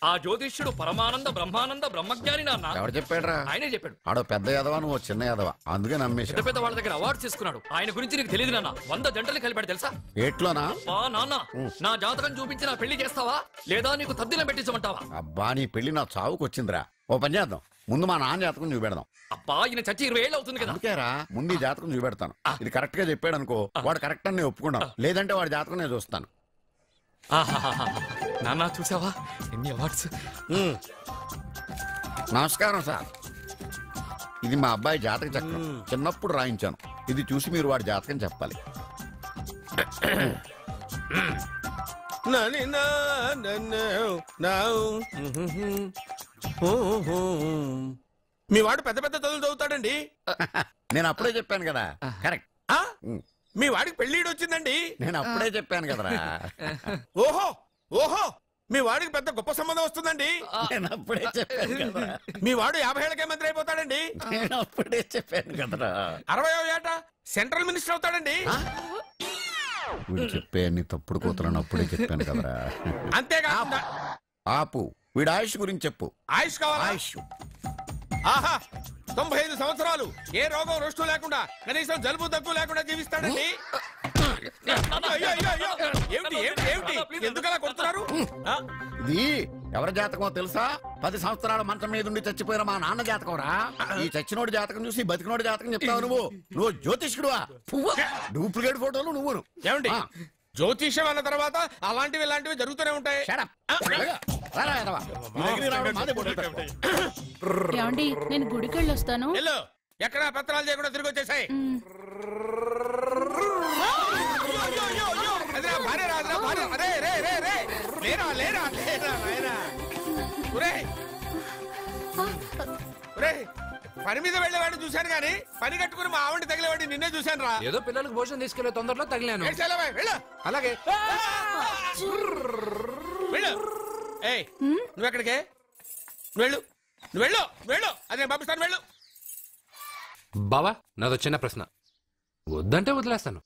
ఆ జ్యోతిష్యుడు పరమానంద బ్రహ్మానంద బ్రహ్మజ్ఞాని నాన్న. ఎవరు చెప్పాడు? ఆయనే చెప్పాడు. ఆడో పెద్ద యాదవా, నువ్వు చిన్న యాదవా, అందుకే నమ్మేసి. పెద్ద పెద్ద వాళ్ళ దగ్గర అవార్డు తీసుకున్నాడు. ఆయన గురించి నీకు తెలియదు నాన్న. 100 జంటలు కలిపాడు తెలుసా? ఏట్లోనా? నాన్న, నా జాతకం చూపించి నా పెళ్లి చేస్తావా లేదా నీకు తద్దిలం పెట్టించమంటావా? అబ్బా, నీ పెళ్లి నా చావుకు వచ్చిందిరా. ఓ పని చేద్దాం, ముందు మా నాన్న జాతకం చూపెడదాం. అబ్బా, ఈయన చచ్చి 20 ఏళ్ళు అవుతుంది కదా. అందుకేరా ముందు ఈ జాతకం చూపెడతాను. ఇది కరెక్ట్ గా చెప్పాడు అనుకో, వాడు కరెక్ట్ అని నేను ఒప్పుకున్నాను. లేదంటే వాడి జాతకం నేను చూస్తాను. నాన్న చూసావా ఎన్ని అవార్డ్స్? నమస్కారం సార్. ఇది మా అబ్బాయి జాతక చక్రం, చిన్నప్పుడు రాయించాను. ఇది చూసి మీరు వాడి జాతకం చెప్పాలి. మీ వాడు పెద్ద పెద్ద చదువులు చదువుతాడండి. నేను అప్పుడే చెప్పాను కదా. కరెక్ట్. మీ వాడికి పెళ్లిడు వచ్చిందండి. నేను అప్పుడే చెప్పాను కదరా. ఓహో ఓహో, మీ వాడికి పెద్ద గొప్ప సంబంధం వస్తుందండి. నేను అప్పుడే చెప్పాను కదరా. మీ వాడు 50 ఏళ్ళకే మంత్రి అయిపోతాడండి. నేను అప్పుడే చెప్పాను కదరా. 60వ ఏట సెంట్రల్ మినిస్టర్ అవుతాడండి. వీడు చెప్పే అన్ని తప్పుడు కూతురని అప్పుడే చెప్పాను కదరా. అంతేకాకుండా ఆపు, వీడు ఆయుష్ గురించి చెప్పు. ఆయుష్ కావాలా? ఆయుష్ ఆహా, 95 సంవత్సరాలు ఏ రోగం రుష్టు లేకుండా, కనీసం జలుబు దగ్గు లేకుండా జీవిస్తాడండి. అయ్యో, అయ్యో, అయ్యో. ఏమిటి ఏమిటి ఏమిటి, ఎందుకలా కొడుతున్నారు? ఇది ఎవరి జాతకమో తెలుసా? 10 సంవత్సరాల మంచం మీద ఉండి చచ్చిపోయిన మా నాన్న జాతకం రా. ఈ చచ్చినోడి జాతకం చూసి బతికినోడి జాతకం చెప్తావు నువ్వు జ్యోతిష్కుడువా? డూప్లికేట్ ఫోటోలు నువ్వు. ఏమండి, జ్యోతిష్యం అన్న తర్వాత అలాంటివి ఇలాంటివి జరుగుతూనే ఉంటాయి. ఏమండి, నేను గుడికి వెళ్ళొస్తాను. ఎక్కడ పత్రాలు చేయకుండా తిరిగి వచ్చేసాయి. పని మీద వెళ్ళేవాడిని చూశాను గానీ పని కట్టుకుని మా ఆవిడ తగిలేవాడిని నిన్నే చూశాను రా. ఏదో పిల్లలకు భోజనం తీసుకెళ్లే తొందరలో తగిలాను. అలాగే వెళ్ళు. ఏయ్, నువ్వెక్కడికే? వెళ్ళు నువ్వు వెళ్ళు వెళ్ళు, అది నేను పంపిస్తాను. వెళ్ళు. బావా, నాదో చిన్న ప్రశ్న. వద్దంటే వదిలేస్తాను.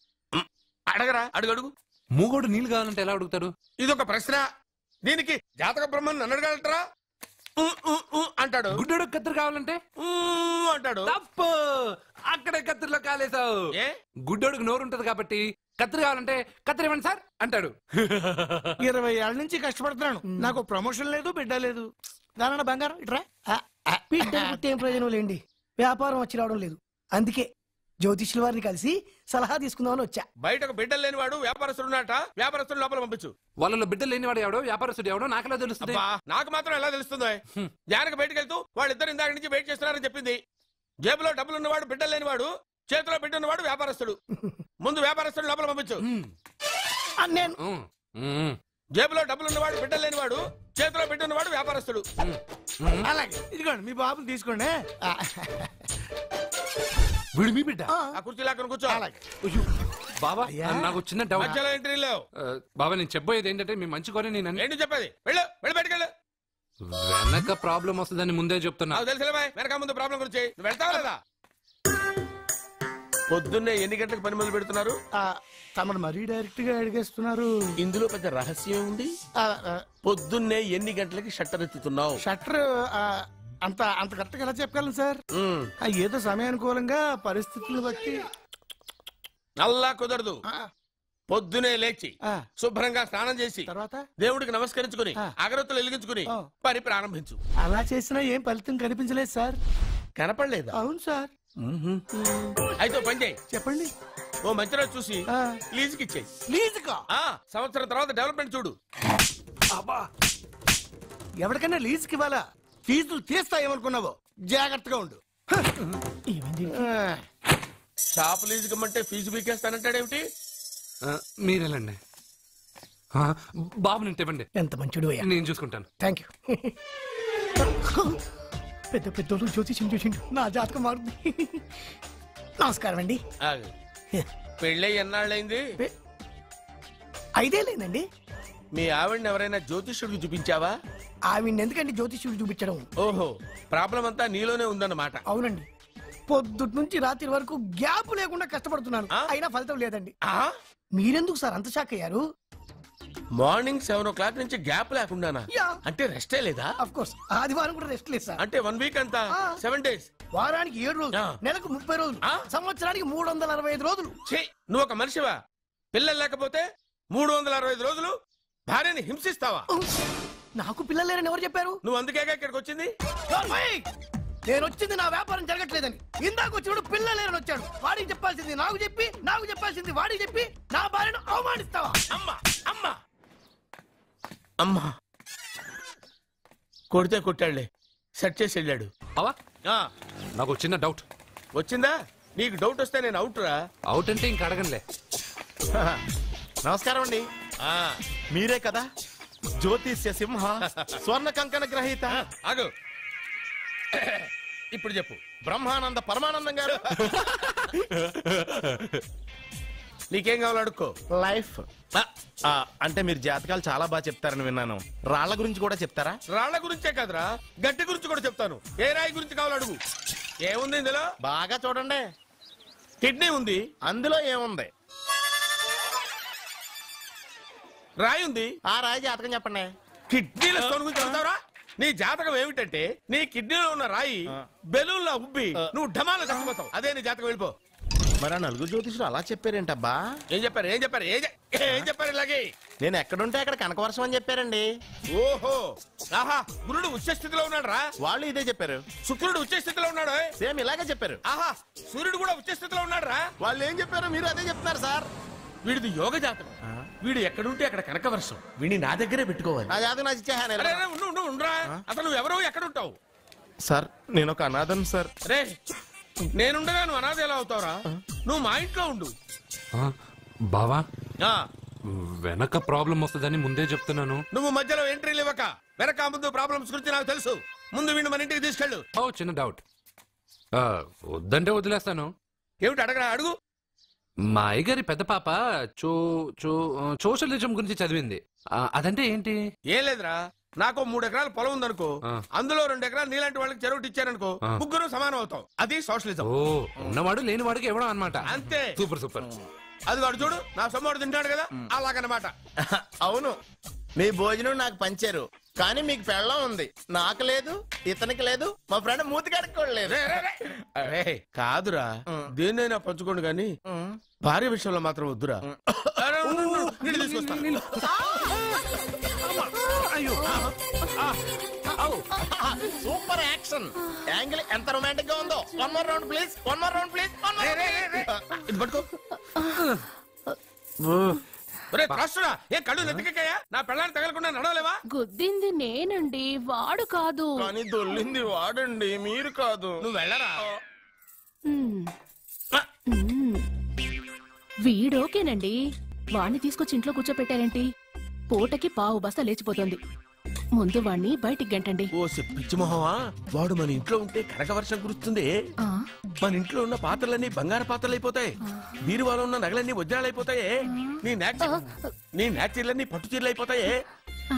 అడగరా, అడుగు అడుగు. మూగోడు నీళ్ళు కావాలంటే ఎలా అడుగుతాడు? ఇదొక ప్రశ్న. దీనికి జాతక బ్రహ్మను నన్ను అడగలటరా? అంటాడు. గుడ్డోడు కత్తిరి కావాలంటే అంటాడు. తప్పు, అక్కడే కత్తిరిలో కాలేసావు. గుడ్డోడుకు నోరు ఉంటది కాబట్టి కత్తిరి కావాలంటే కత్తిరి ఇవ్వండి సార్ అంటాడు. 20 ఏళ్ల నుంచి కష్టపడుతున్నాను, నాకు ప్రమోషన్ లేదు, బిడ్డ లేదు. దానన్న బంగారం ఇట్రా. బిడ్డ ఏం ప్రయోజనం లేండి, వ్యాపారం వచ్చి రావడం లేదు. అందుకే జ్యోతిష్యుల వారిని కలిసి సలహా తీసుకుందామని వచ్చా. బయటకు బిడ్డలు లేనివాడు వ్యాపారస్తుడు ఉన్నట. వ్యాపారస్తుడు లోపల పంపించు. వాళ్ళలో బిడ్డలు లేనివాడు ఎవడో వ్యాపారస్తుడు ఎవడో నాకెలా తెలుస్తుంది? నాకు మాత్రం ఎలా తెలుస్తుందో? జానకి బయటకు వెళ్తూ వాళ్ళిద్దరు ఇందాక నుంచి వెయిట్ చేస్తున్నారని చెప్పింది. జేబులో డబ్బులు ఉన్నవాడు బిడ్డలు లేనివాడు, చేతిలో బిడ్డ ఉన్నవాడు వ్యాపారస్తుడు. ముందు వ్యాపారస్తుడు లోపల పంపించు. జేబులో డబ్బులు ఉన్నవాడు బిడ్డలు లేనివాడు, చేతిలో బిడ్డ ఉన్నవాడు వ్యాపారస్తుడు. అలాగే, ఇదిగోండి మీ బాబుని తీసుకోండి. వీడు మీ బిడ్డ? ఆ కుర్చీ లాక్కుని కూర్చో. బాబా, నాకు చిన్న డౌట్. మధ్యలో ఎంట్రీ లేవు. బాబా, నేను చెప్పబోయేది ఏంటంటే మీ మంచి కోరే నేను ఏంటి చెప్పేది? వెళ్ళు వెళ్ళి బయటకు వెళ్ళు. వెనక ప్రాబ్లం వస్తుందని ముందే చెప్తున్నా. నాకు తెలుసులే బాయ్, వెనక ముందు ప్రాబ్లం గురించి. నువ్వు వెళ్తావా లేదా? పొద్దున్నే ఎన్ని గంటలకు పని మొదలు పెడుతున్నారు? తమను మరీ డైరెక్ట్ గా అడిగేస్తున్నారు. ఇందులో పెద్ద రహస్యం ఉంది. పొద్దున్నే ఎన్ని గంటలకి షట్టర్ ఎత్తుతున్నావు? షట్టర్ అంత అంత కరెక్ట్ గా ఎలా చెప్పగలను సార్? ఏదో సమయానుకూలంగా పరిస్థితులను బట్టి. అల్లా కుదరదు. పొద్దునే లేచి శుభ్రంగా స్నానం చేసి తర్వాత దేవుడికి నమస్కరించుకుని అగరత్తులు వెలిగించుకుని పని ప్రారంభించు. అలా చేసినా ఏం ఫలితం కనిపించలేదు సార్. కనపడలేదా? అవును సార్. అయితే పని చేయి. చెప్పండి. ఓ మంచి రోజు చూసి లీజుకి ఇచ్చేయి. లీజుకా? సంవత్సరం తర్వాత డెవలప్మెంట్ చూడు. ఎవరికైనా లీజుకి ఇవ్వాలా? ఫీజులు తీస్తాయేమనుకున్నావో, జాగ్రత్తగా ఉండు. షాప్ లీజుకి ఇమ్మంటే ఫీజు పీకేస్తానంటాడేమిటి? మీరేలండి బాబు, నేను ఇవ్వండి. ఎంత మంచిడు, నేను చూసుకుంటాను. Thank you. పెద్ద పెద్దోళ్ళు జ్యోతిష్యం చూసిండు, నా జాతకం మారుంది. నమస్కారం అండి. పెళ్ళై ఎన్నాళ్ళైంది? 5 ఏళ్ళైందండి. మీ ఆవిడని ఎవరైనా జ్యోతిష్యుడికి చూపించావా? ఆవిడ ఎందుకండి జ్యోతిష్యుడు చూపించడం? ఓహో, ప్రాబ్లం అంతా నీలోనే ఉందన్నమాట. అవునండి, పొద్దుటి నుంచి రాత్రి వరకు గ్యాప్ లేకుండా కష్టపడుతున్నాను, అయినా ఫలితం లేదండి. మీరెందుకు సార్ అంత షాక్ అయ్యారు? మార్నింగ్ 7 నుంచి గ్యాప్ లేకుండానా? యా. అంటే రెస్టే లేదా? ఆఫ్ కోర్స్ ఆదివారం కూడా రెస్ట్ లేదు సార్. అంటే 1 వీక్ అంతా 7 days. వారానికి 7 రోజులు, ఆ. నెలకు 30 రోజులు, ఆ. సంవత్సరానికి 365 రోజులు. ఛీ, నువ్వు ఒక మనిషివా? పిల్లలు లేకపోతే 365 రోజులు భార్యని హింసిస్తావా? నాకు పిల్లలు లేరని ఎవరు చెప్పారు? నువ్వు అందుకేగా ఇక్కడికి వచ్చింది. నేను వచ్చింది నా వ్యాపారం జరగట్లేదని. ఇందాక వచ్చినప్పుడు పిల్లలు లేరని వచ్చాడు. వాడికి చెప్పాల్సింది నాకు చెప్పి, నాకు చెప్పాల్సింది వాడికి చెప్పి నా భార్యను అవమానిస్తావా? అమ్మా అమ్మా అమ్మా కొడితే కొట్టాడులే, సెట్ చేసి వెళ్ళాడు. అవా ఆ, నాకు చిన్న డౌట్. వచ్చిందా? నీకు డౌట్ వస్తే నేను అవుట్ రా. అవుట్ అంటే ఇంక అడగనులే. నమస్కారం అండి. ఆ, మీరే కదా జ్యోతిష్య సింహ స్వర్ణ కంకణ గ్రహీత ఆగు. ఇప్పుడు చెప్పు. బ్రహ్మానంద పరమానందం గారు. నీకేం కావాలో అడుక్కో. లైఫ్ అంటే మీరు జాతకాలు చాలా బాగా చెప్తారని విన్నాను. రాళ్ల గురించి కూడా చెప్తారా? రాళ్ల గురించే కాదురా, గట్టి గురించి కూడా చెప్తాను. ఏ రాయి గురించి కావాలో అడుగు. ఏముంది ఇందులో? బాగా చూడండి. కిడ్నీ ఉంది. అందులో ఏముంది? రాయి ఉంది. ఆ రాయి జాతకం చెప్పండి. కిడ్నీల స్టోన్ గురించి చెప్తావురా? నీ జాతకం ఏమిటంటే నీ కిడ్నీలో ఉన్న రాయి బెలూన్లా ఉబ్బి నువ్వు ఢమాలో చచ్చిపోతావు. అదే నీ జాతకం. వెళ్ళిపో. మరి ఆ నలుగురు జ్యోతిషులు అలా చెప్పారేంటబ్బా? ఏం చెప్పారు? ఏం చెప్పారు? ఏం చెప్పారు ఇలాగే? నేను ఎక్కడుంటే అక్కడ కనకవర్షం అని చెప్పారండి. ఓహో, ఆహా, గురుడు ఉచ్చ స్థితిలో ఉన్నాడు రా. వాళ్ళు ఇదే చెప్పారు. శుక్రుడు ఉచ్చ స్థితిలో ఉన్నాడు. సేమ్ ఇలాగే చెప్పారు. ఆహా, సూర్యుడు కూడా ఉచ్చ స్థితిలో ఉన్నాడు రా. వాళ్ళు ఏం చెప్పారు మీరు అదే చెప్తున్నారు సార్. వీడిది యోగ జాతకం. వీడు ఎక్కడుంటే అక్కడ కనకవర్షం. వీడిని నా దగ్గరే పెట్టుకోవాలి. నా జాతకం నాకు ఇచ్చేహాను. అరే, అరే, ఉండురా. అసలు నువ్వు ఎవరో ఎక్కడ ఉంటావు? సార్ నేను ఒక అనాథం సార్. రే, నేనుండగా నువ్వు అనాథ ఎలా అవుతావురా? నువ్వు మా ఇంట్లో ఉండు. బావా ఆ, వెనక ప్రాబ్లం వస్తుందని ముందే చెప్తున్నాను. నువ్వు మధ్యలో ఎంట్రీలు ఇవ్వక. వెనక ముందు ప్రాబ్లమ్స్ గురించి నాకు తెలుసు. ముందు వీడిని మన ఇంటికి తీసుకెళ్ళు. ఓ చిన్న డౌట్. వద్దంటే వదిలేస్తాను. ఏమిటి అడగరా? అడుగు. మా అయ్యగారి పెద్ద పాప సోషలిజం గురించి చదివింది. అదంటే ఏంటి? ఏం లేదురా, నాకు 3 ఎకరాల పొలం ఉందనుకో. అందులో 2 ఎకరాలు నీలాంటి వాళ్ళకి చెరువు ఇచ్చారనుకో, ముగ్గురు సమానం అవుతాం. అది సోషలిజం. ఓ, ఉన్నవాడు లేనివాడికి ఇవ్వడం అనమాట. అంతే. Super super. అది వాడు చూడు, నా సొమ్మడు తింటాడు కదా, అలాగనమాట. అవును, మీ భోజనం నాకు పంచారు, కానీ మీకు పెళ్ళం ఉంది. నాకు లేదు, ఇతనికి లేదు, మా ఫ్రెండ్ మూతి కడుక్కోలేదు. అరే కాదురా, దేన్నైనా పంచుకోండి గాని భార్య విషయంలో మాత్రం వద్దురా. అరే, ఉండు, నీళ్ళు తీసుకొస్తా. సూపర్ యాక్షన్ యాంగిల్ ఎంత రొమాంటిక్ గా ఉందో. One more round please, one more round please. ఇది పట్టుకో. ఒరే త్రాసుడా, ఏ కళ్ళు నెత్తికెక్కాయా? నా పెళ్ళాన్ని తగలకుండా నడవలేవా? గుద్దింది నేనండి, వాడు కాదు. కానీ దొల్లింది వాడండి, మీరు కాదు. నువ్వు వెళ్ళరా. మ్మ్. మ్మ్. వీడోకేనండి. వాణ్ణి తీసుకొచ్చి ఇంట్లో కూర్చోపెట్టారేంటి? పూటకి పావు బస్తా లేచిపోతుంది. ముందు వాణ్ణి బయటికి గంటండి. ఓ పిచ్చి మొహమా, వాడు మన ఇంట్లో ఉంటే కనకవర్షం కురుస్తుంది. ఆ, మన ఇంట్లో ఉన్న పాత్రలన్నీ బంగారు పాత్రలు అయిపోతాయి. బీరువాలో ఉన్న నగలన్నీ వజ్రాలు అయిపోతాయి. నీ నాచీర్లన్నీ పట్టు చీరలు అయిపోతాయి. ఆ.